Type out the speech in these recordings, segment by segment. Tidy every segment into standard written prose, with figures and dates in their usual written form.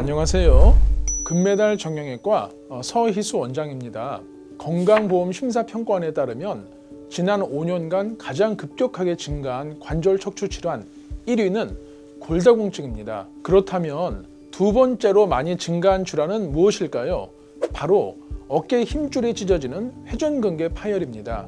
안녕하세요. 금메달 정형외과 서희수 원장입니다. 건강보험심사평가원에 따르면 지난 5년간 가장 급격하게 증가한 관절 척추 질환 1위는 골다공증입니다. 그렇다면 두 번째로 많이 증가한 질환은 무엇일까요? 바로 어깨 힘줄이 찢어지는 회전근개 파열입니다.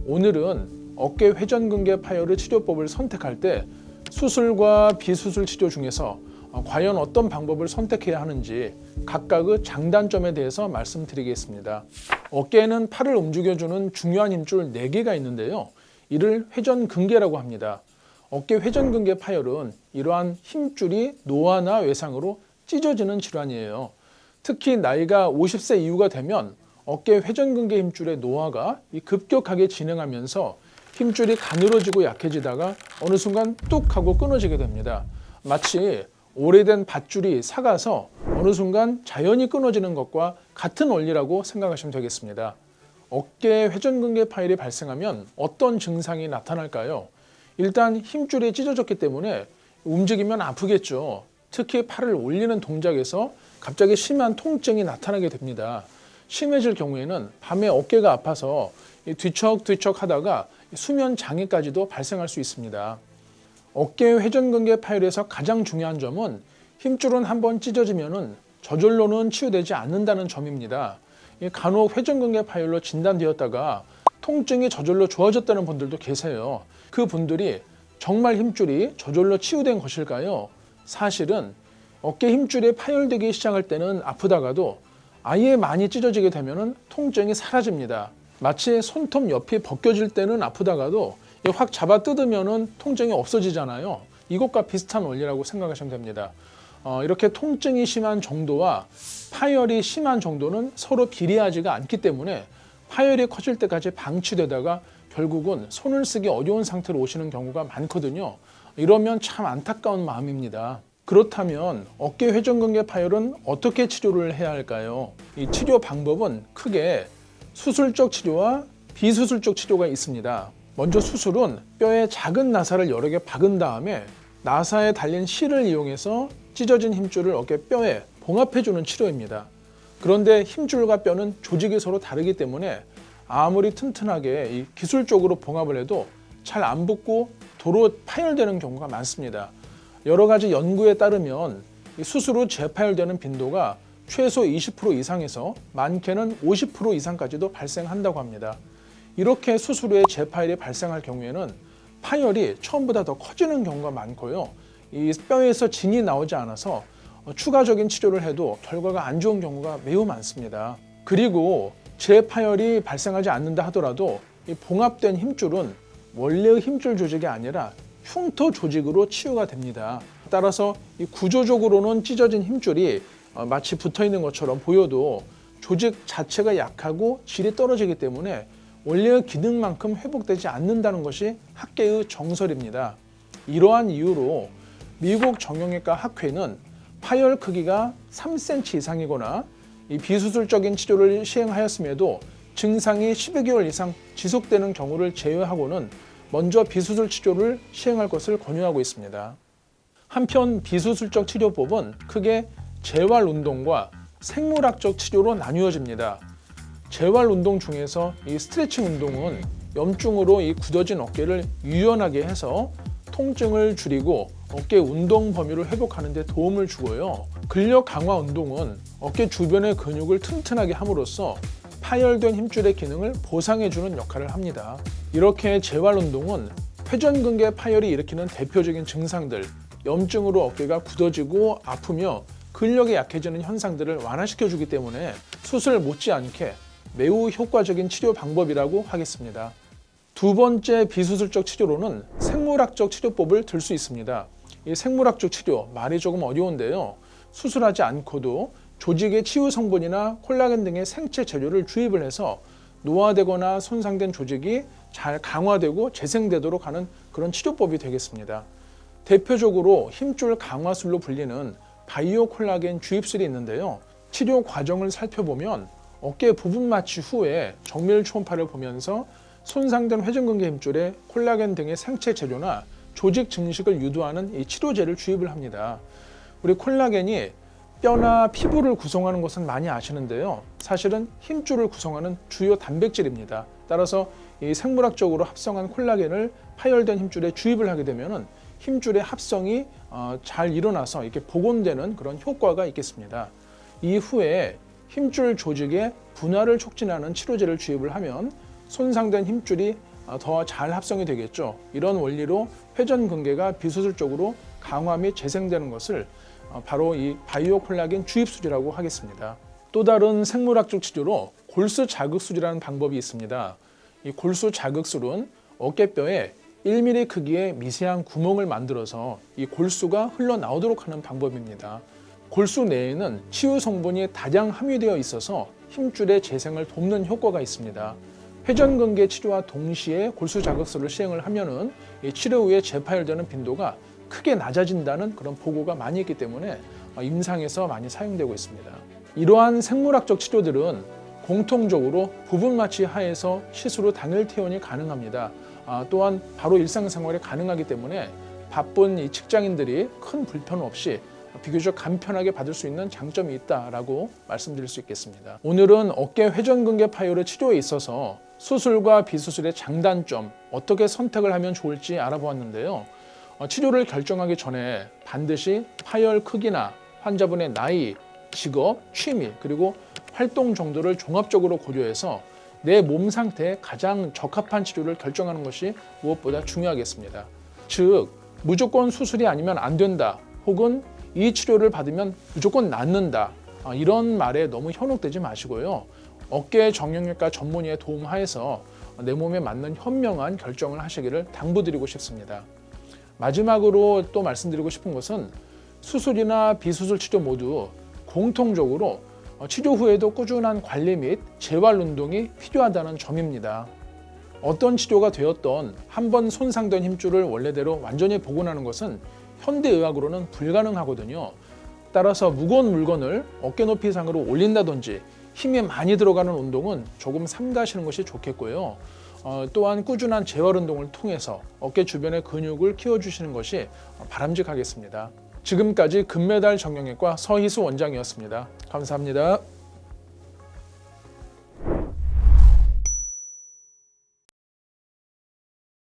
오늘은 어깨 회전근개 파열의 치료법을 선택할 때 수술과 비수술 치료 중에서 과연 어떤 방법을 선택해야 하는지 각각의 장단점에 대해서 말씀드리겠습니다. 어깨에는 팔을 움직여주는 중요한 힘줄 4개가 있는데요. 이를 회전근개라고 합니다. 어깨 회전근개 파열은 이러한 힘줄이 노화나 외상으로 찢어지는 질환이에요. 특히 나이가 50세 이후가 되면 어깨 회전근개 힘줄의 노화가 급격하게 진행하면서 힘줄이 가늘어지고 약해지다가 어느 순간 뚝 하고 끊어지게 됩니다. 마치 오래된 밧줄이 삭아서 어느 순간 자연히 끊어지는 것과 같은 원리라고 생각하시면 되겠습니다. 어깨 회전근개 파열이 발생하면 어떤 증상이 나타날까요? 일단 힘줄이 찢어졌기 때문에 움직이면 아프겠죠. 특히 팔을 올리는 동작에서 갑자기 심한 통증이 나타나게 됩니다. 심해질 경우에는 밤에 어깨가 아파서 뒤척뒤척 하다가 수면 장애까지도 발생할 수 있습니다. 어깨 회전근개 파열에서 가장 중요한 점은 힘줄은 한번 찢어지면 저절로는 치유되지 않는다는 점입니다. 간혹 회전근개 파열로 진단되었다가 통증이 저절로 좋아졌다는 분들도 계세요. 그 분들이 정말 힘줄이 저절로 치유된 것일까요? 사실은 어깨 힘줄이 파열되기 시작할 때는 아프다가도 아예 많이 찢어지게 되면 통증이 사라집니다. 마치 손톱 옆이 벗겨질 때는 아프다가도 확 잡아 뜯으면 통증이 없어지잖아요. 이것과 비슷한 원리라고 생각하시면 됩니다. 이렇게 통증이 심한 정도와 파열이 심한 정도는 서로 비례하지가 않기 때문에 파열이 커질 때까지 방치되다가 결국은 손을 쓰기 어려운 상태로 오시는 경우가 많거든요. 이러면 참 안타까운 마음입니다. 그렇다면 어깨 회전근개 파열은 어떻게 치료를 해야 할까요? 이 치료 방법은 크게 수술적 치료와 비수술적 치료가 있습니다. 먼저 수술은 뼈에 작은 나사를 여러 개 박은 다음에 나사에 달린 실을 이용해서 찢어진 힘줄을 어깨 뼈에 봉합해주는 치료입니다. 그런데 힘줄과 뼈는 조직이 서로 다르기 때문에 아무리 튼튼하게 기술적으로 봉합을 해도 잘 안 붙고 도로 파열되는 경우가 많습니다. 여러 가지 연구에 따르면 수술 후 재파열되는 빈도가 최소 20% 이상에서 많게는 50% 이상까지도 발생한다고 합니다. 이렇게 수술 후에 재파열이 발생할 경우에는 파열이 처음보다 더 커지는 경우가 많고요. 이 뼈에서 진이 나오지 않아서 추가적인 치료를 해도 결과가 안 좋은 경우가 매우 많습니다. 그리고 재파열이 발생하지 않는다 하더라도 이 봉합된 힘줄은 원래의 힘줄 조직이 아니라 흉터 조직으로 치유가 됩니다. 따라서 이 구조적으로는 찢어진 힘줄이 마치 붙어 있는 것처럼 보여도 조직 자체가 약하고 질이 떨어지기 때문에 원래의 기능만큼 회복되지 않는다는 것이 학계의 정설입니다. 이러한 이유로 미국 정형외과 학회는 파열 크기가 3cm 이상이거나 이 비수술적인 치료를 시행하였음에도 증상이 10여 개월 이상 지속되는 경우를 제외하고는 먼저 비수술 치료를 시행할 것을 권유하고 있습니다. 한편 비수술적 치료법은 크게 재활 운동과 생물학적 치료로 나뉘어집니다. 재활 운동 중에서 이 스트레칭 운동은 염증으로 이 굳어진 어깨를 유연하게 해서 통증을 줄이고 어깨 운동 범위를 회복하는 데 도움을 주고요. 근력 강화 운동은 어깨 주변의 근육을 튼튼하게 함으로써 파열된 힘줄의 기능을 보상해주는 역할을 합니다. 이렇게 재활 운동은 회전근개 파열이 일으키는 대표적인 증상들, 염증으로 어깨가 굳어지고 아프며 근력이 약해지는 현상들을 완화시켜주기 때문에 수술 못지않게 매우 효과적인 치료 방법이라고 하겠습니다. 두 번째 비수술적 치료로는 생물학적 치료법을 들 수 있습니다. 이 생물학적 치료, 말이 조금 어려운데요. 수술하지 않고도 조직의 치유 성분이나 콜라겐 등의 생체 재료를 주입을 해서 노화되거나 손상된 조직이 잘 강화되고 재생되도록 하는 그런 치료법이 되겠습니다. 대표적으로 힘줄 강화술로 불리는 바이오 콜라겐 주입술이 있는데요. 치료 과정을 살펴보면 어깨 부분 마취 후에 정밀 초음파를 보면서 손상된 회전근개 힘줄에 콜라겐 등의 생체 재료나 조직 증식을 유도하는 이 치료제를 주입을 합니다. 우리 콜라겐이 뼈나 피부를 구성하는 것은 많이 아시는데요. 사실은 힘줄을 구성하는 주요 단백질입니다. 따라서 이 생물학적으로 합성한 콜라겐을 파열된 힘줄에 주입을 하게 되면 힘줄의 합성이 잘 일어나서 이렇게 복원되는 그런 효과가 있겠습니다. 이후에 힘줄 조직의 분화를 촉진하는 치료제를 주입을 하면 손상된 힘줄이 더 잘 합성이 되겠죠. 이런 원리로 회전근개가 비수술적으로 강화 및 재생되는 것을 바로 이 바이오 콜라겐 주입술이라고 하겠습니다. 또 다른 생물학적 치료로 골수 자극술이라는 방법이 있습니다. 이 골수 자극술은 어깨뼈에 1mm 크기의 미세한 구멍을 만들어서 이 골수가 흘러나오도록 하는 방법입니다. 골수 내에는 치유 성분이 다량 함유되어 있어서 힘줄의 재생을 돕는 효과가 있습니다. 회전근개 치료와 동시에 골수 자극술을 시행을 하면은 이 치료 후에 재파열되는 빈도가 크게 낮아진다는 그런 보고가 많이 있기 때문에 임상에서 많이 사용되고 있습니다. 이러한 생물학적 치료들은 공통적으로 부분 마취 하에서 시술 후 당일 퇴원이 가능합니다. 또한 바로 일상생활이 가능하기 때문에 바쁜 이 직장인들이 큰 불편 없이 비교적 간편하게 받을 수 있는 장점이 있다라고 말씀드릴 수 있겠습니다. 오늘은 어깨 회전근개 파열의 치료에 있어서 수술과 비수술의 장단점, 어떻게 선택을 하면 좋을지 알아보았는데요. 치료를 결정하기 전에 반드시 파열 크기나 환자분의 나이, 직업, 취미, 그리고 활동 정도를 종합적으로 고려해서 내 몸 상태에 가장 적합한 치료를 결정하는 것이 무엇보다 중요하겠습니다. 즉, 무조건 수술이 아니면 안 된다, 혹은 이 치료를 받으면 무조건 낫는다, 이런 말에 너무 현혹되지 마시고요. 어깨 정형외과 전문의의 도움 하에서 내 몸에 맞는 현명한 결정을 하시기를 당부드리고 싶습니다. 마지막으로 또 말씀드리고 싶은 것은 수술이나 비수술 치료 모두 공통적으로 치료 후에도 꾸준한 관리 및 재활 운동이 필요하다는 점입니다. 어떤 치료가 되었던 한 번 손상된 힘줄을 원래대로 완전히 복원하는 것은 현대의학으로는 불가능하거든요. 따라서 무거운 물건을 어깨 높이 이상으로 올린다든지 힘이 많이 들어가는 운동은 조금 삼가시는 것이 좋겠고요. 또한 꾸준한 재활 운동을 통해서 어깨 주변의 근육을 키워주시는 것이 바람직하겠습니다. 지금까지 금메달 정형외과 서희수 원장이었습니다. 감사합니다.